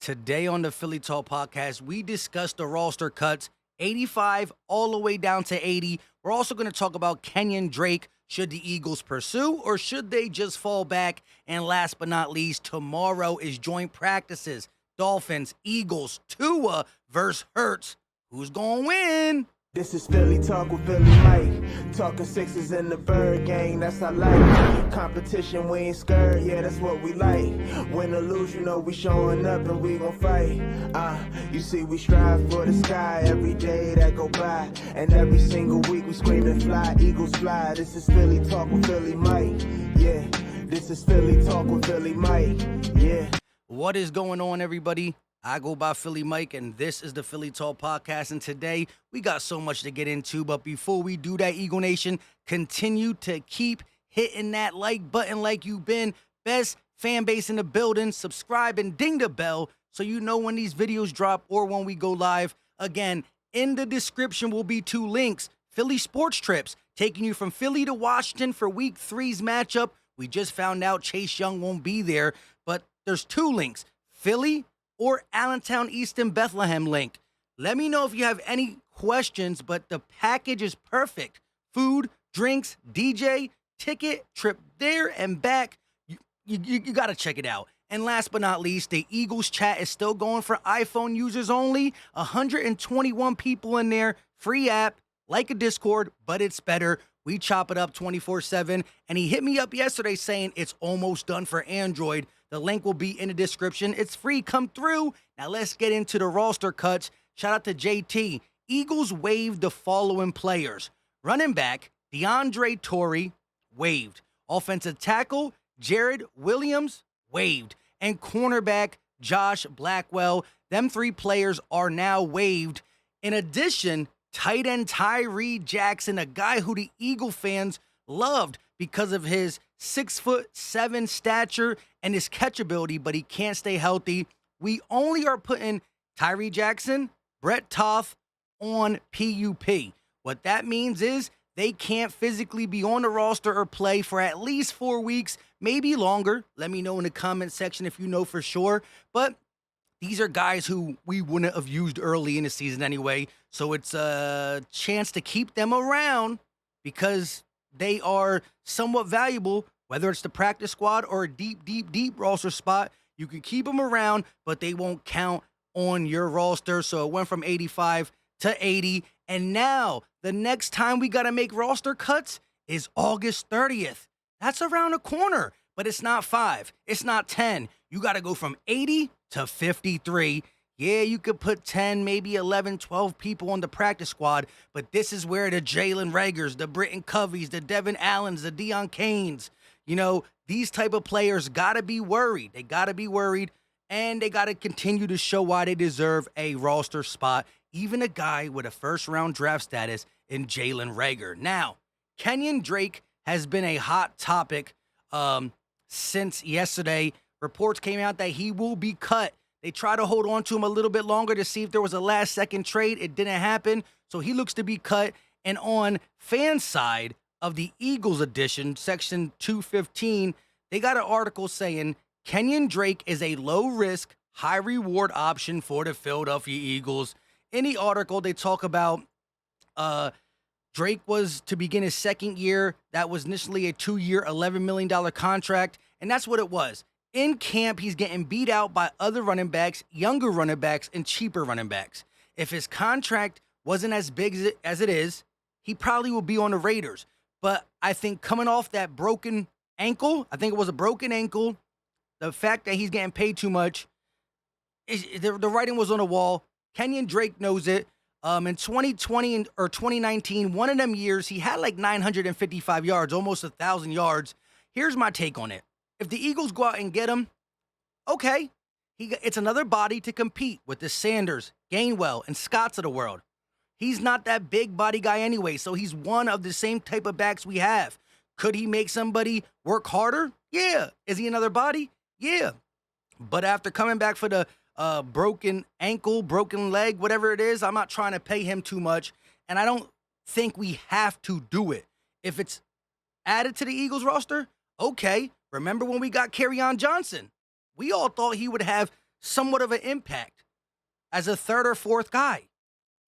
Today on the Philly Talk podcast, we discuss the roster cuts 85 all the way down to 80. We're also going to talk about Kenyon Drake. Should the Eagles pursue or should they just fall back? And last but not least, tomorrow is joint practices. Dolphins, Eagles, Tua versus Hurts. Who's going to win? This is Philly Talk with Philly Mike. Talking sixes in the bird gang, that's our life. Competition, we ain't scared, yeah, that's what we like. Win or lose, you know we showing up and we gon' fight. You see we strive for the sky every day that go by. And every single week we scream and fly, Eagles fly. This is Philly Talk with Philly Mike, yeah. This is Philly Talk with Philly Mike, yeah. What is going on, everybody? I go by Philly Mike, and this is the Philly Talk podcast, and today we got so much to get into, but before we do that, Eagle Nation, continue to keep hitting that like button like you've been. Best fan base in the building. Subscribe and ding the bell so you know when these videos drop or when we go live. Again, in the description will be 2 links. Philly Sports Trips, taking you from Philly to Washington for Week 3's matchup. We just found out Chase Young won't be there, but there's 2 links. Philly or Allentown, Easton, Bethlehem link. Let me know if you have any questions, but the package is perfect. Food, drinks, DJ, ticket, trip there and back. You got to check it out. And last but not least, the Eagles chat is still going for iPhone users only. 121 people in there. Free app, like a Discord, but it's better. We chop it up 24/7. And he hit me up yesterday saying it's almost done for Android. The link will be in the description. It's free. Come through. Now let's get into the roster cuts. Shout out to JT. Eagles waived the following players. Running back, DeAndre Torrey, waived. Offensive tackle, Jared Williams, waived. And cornerback, Josh Blackwell. Them 3 players are now waived. In addition, tight end Tyree Jackson, a guy who the Eagle fans loved because of his 6'7" stature and his catchability, but he can't stay healthy. We only are putting Tyree Jackson, Brett Toth on PUP. What that means is they can't physically be on the roster or play for at least 4 weeks, maybe longer. Let me know in the comment section if you know for sure. But these are guys who we wouldn't have used early in the season anyway, so it's a chance to keep them around because they are somewhat valuable, whether it's the practice squad or a deep roster spot. You can keep them around, but they won't count on your roster. So it went from 85 to 80. And now the next time we got to make roster cuts is August 30th. That's around the corner, but it's not 5. It's not 10. You got to go from 80 to 53. Yeah, you could put 10, maybe 11, 12 people on the practice squad, but this is where the Jalen Ragers, the Britton Coveys, the Devin Allens, the Deion Canes, these type of players got to be worried. They got to be worried, and they got to continue to show why they deserve a roster spot, even a guy with a first-round draft status in Jalen Reagor. Now, Kenyon Drake has been a hot topic since yesterday. Reports came out that he will be cut. They try to hold on to him a little bit longer to see if there was a last-second trade. It didn't happen, so he looks to be cut. And on fan side of the Eagles edition, section 215, they got an article saying Kenyon Drake is a low-risk, high-reward option for the Philadelphia Eagles. In the article, they talk about Drake was to begin his second year. That was initially a 2-year, $11 million contract, and that's what it was. In camp, he's getting beat out by other running backs, younger running backs, and cheaper running backs. If his contract wasn't as big as it is, he probably will be on the Raiders. But I think coming off that broken ankle, I think it was a broken ankle, the fact that he's getting paid too much, the writing was on the wall. Kenyon Drake knows it. In 2020 or 2019, one of them years, he had like 955 yards, almost 1,000 yards. Here's my take on it. If the Eagles go out and get him, okay, it's another body to compete with the Sanders, Gainwell, and Scotts of the world. He's not that big body guy anyway, so he's one of the same type of backs we have. Could he make somebody work harder? Yeah. Is he another body? Yeah. But after coming back for the broken ankle, broken leg, whatever it is, I'm not trying to pay him too much, and I don't think we have to do it. If it's added to the Eagles roster, okay. Remember when we got Kerryon Johnson? We all thought he would have somewhat of an impact as a third or fourth guy.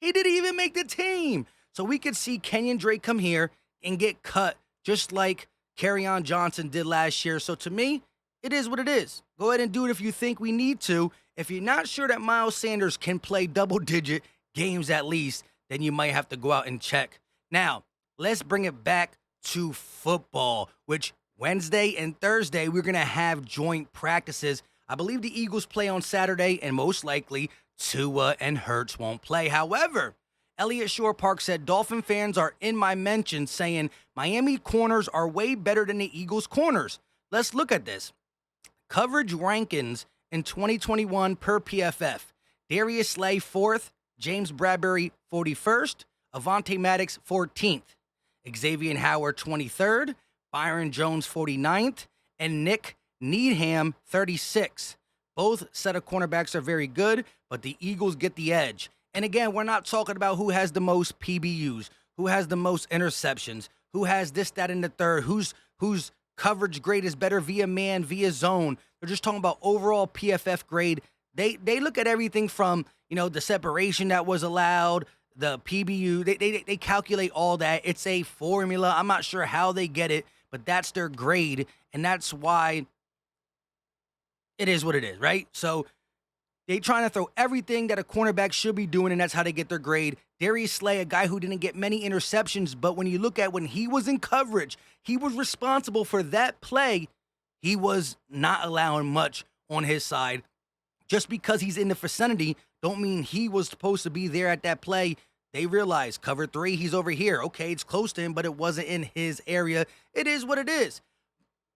He didn't even make the team. So we could see Kenyon Drake come here and get cut just like Kerryon Johnson did last year. So to me, it is what it is. Go ahead and do it if you think we need to. If you're not sure that Miles Sanders can play double-digit games at least, then you might have to go out and check. Now, let's bring it back to football, which Wednesday and Thursday we're going to have joint practices. I believe the Eagles play on Saturday, and most likely Tua and Hurts won't play. However, Elliott Shore-Park said Dolphin fans are in my mention saying Miami corners are way better than the Eagles corners. Let's look at this. Coverage rankings in 2021 per PFF. Darius Slay 4th, James Bradbury 41st, Avonte Maddox 14th, Xavier Howard 23rd, Byron Jones 49th, and Nick Needham 36th. Both set of cornerbacks are very good, but the Eagles get the edge. And again, we're not talking about who has the most PBUs, who has the most interceptions, who has this, that, and the third, whose coverage grade is better via man, via zone. They're just talking about overall PFF grade. They look at everything from, the separation that was allowed, the PBU. They calculate all that. It's a formula. I'm not sure how they get it, but that's their grade, and that's why it is what it is, right? So they trying to throw everything that a cornerback should be doing, and that's how they get their grade. Darius Slay, a guy who didn't get many interceptions, but when you look at when he was in coverage, he was responsible for that play. He was not allowing much on his side. Just because he's in the vicinity don't mean he was supposed to be there at that play. They realized cover 3, he's over here. Okay, it's close to him, but it wasn't in his area. It is what it is.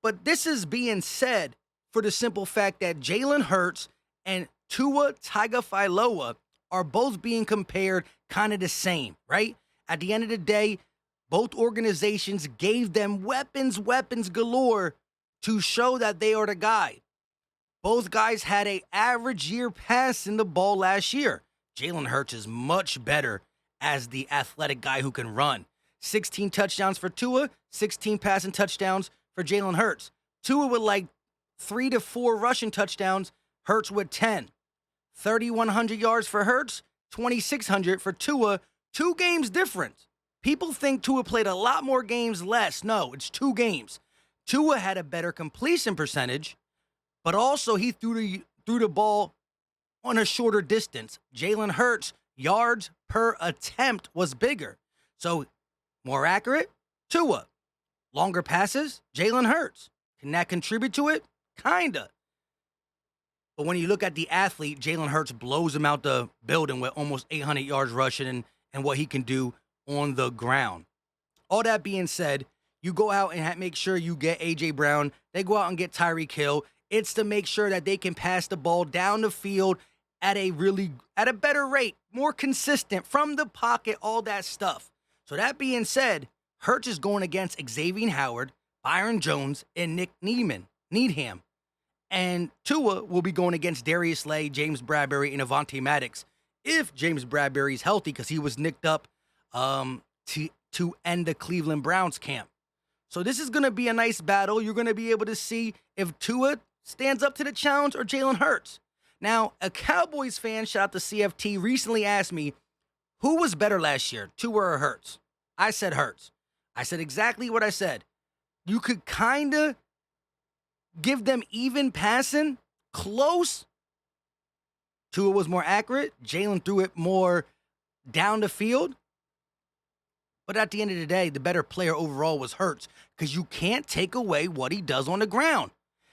But this is being said for the simple fact that Jalen Hurts and Tua Tagovailoa are both being compared kind of the same, right? At the end of the day, both organizations gave them weapons galore to show that they are the guy. Both guys had an average year passing the ball last year. Jalen Hurts is much better as the athletic guy who can run. 16 touchdowns for Tua, 16 passing touchdowns for Jalen Hurts. Tua with like 3 to 4 rushing touchdowns, Hurts with 10. 3,100 yards for Hurts, 2,600 for Tua. 2 games difference. People think Tua played a lot more games less. No, it's 2 games. Tua had a better completion percentage, but also he threw the ball on a shorter distance. Jalen Hurts' yards per attempt was bigger. So more accurate, Tua. Longer passes, Jalen Hurts. Can that contribute to it? Kinda. But when you look at the athlete, Jalen Hurts blows him out the building with almost 800 yards rushing and what he can do on the ground. All that being said, you go out and make sure you get A.J. Brown. They go out and get Tyreek Hill. It's to make sure that they can pass the ball down the field at a better rate, more consistent, from the pocket, all that stuff. So that being said, Hurts is going against Xavier Howard, Byron Jones, and Nick Needham. And Tua will be going against Darius Slay, James Bradbury, and Avonte Maddox. If James Bradbury is healthy, because he was nicked up to end the Cleveland Browns camp. So this is going to be a nice battle. You're going to be able to see if Tua stands up to the challenge or Jalen Hurts. Now, a Cowboys fan, shout out to CFT, recently asked me, who was better last year, Tua or Hurts? I said Hurts. I said exactly what I said. You could kind of give them even passing, close. Tua was more accurate. Jalen threw it more down the field. But at the end of the day, the better player overall was Hurts, because you can't take away what he does on the ground.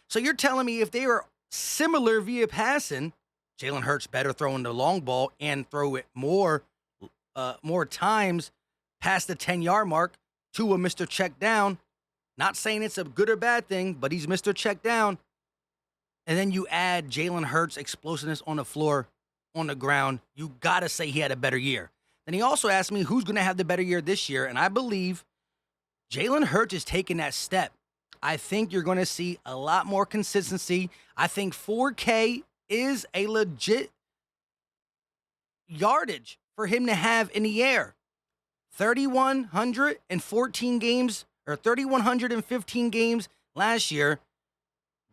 So you're telling me if they were similar via passing, Jalen Hurts better throwing the long ball and throw it more times past the 10-yard mark. Tua, Mr. Check Down. Not saying it's a good or bad thing, but he's Mr. Check Down. And then you add Jalen Hurts' explosiveness on the floor, on the ground. You got to say he had a better year. Then he also asked me who's going to have the better year this year, and I believe Jalen Hurts is taking that step. I think you're going to see a lot more consistency. I think 4K is a legit yardage for him to have in the air. 3,114 games, or 3,115 games last year,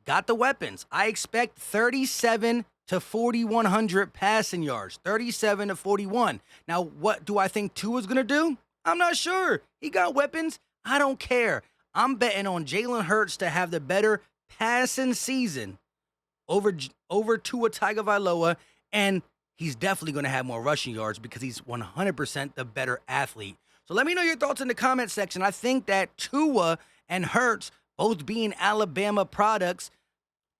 got the weapons. I expect 37 to 4,100 passing yards, 37 to 41. Now, what do I think Tua's going to do? I'm not sure. He got weapons. I don't care. I'm betting on Jalen Hurts to have the better passing season over Tua Tagovailoa, and he's definitely going to have more rushing yards because he's 100% the better athlete. So let me know your thoughts in the comment section. I think that Tua and Hurts, both being Alabama products,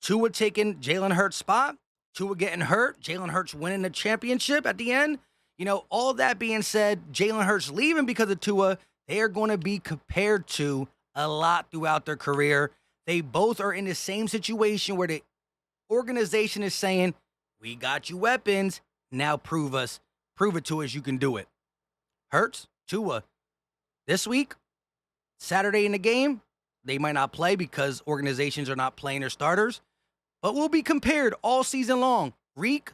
Tua taking Jalen Hurts' spot, Tua getting hurt, Jalen Hurts winning the championship at the end. You know, all that being said, Jalen Hurts leaving because of Tua, they are going to be compared to a lot throughout their career. They both are in the same situation where the organization is saying, we got you weapons, now prove it to us you can do it. Hurts, Tua, this week, Saturday in the game, they might not play because organizations are not playing their starters, but will be compared all season long. Reek,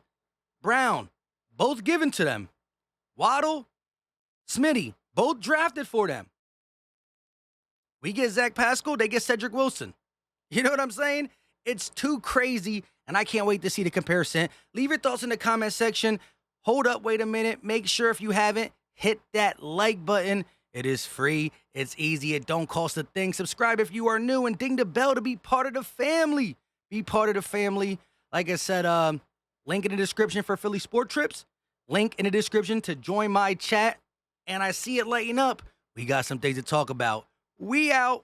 Brown, both given to them. Waddle, Smitty, both drafted for them. We get Zach Pascal, they get Cedric Wilson. You know what I'm saying? It's too crazy, and I can't wait to see the comparison. Leave your thoughts in the comment section. Hold up, wait a minute. Make sure if you haven't, hit that like button. It is free. It's easy. It don't cost a thing. Subscribe if you are new and ding the bell to be part of the family. Be part of the family. Like I said, link in the description for Philly Sport Trips. Link in the description to join my chat. And I see it lighting up. We got some things to talk about. We out.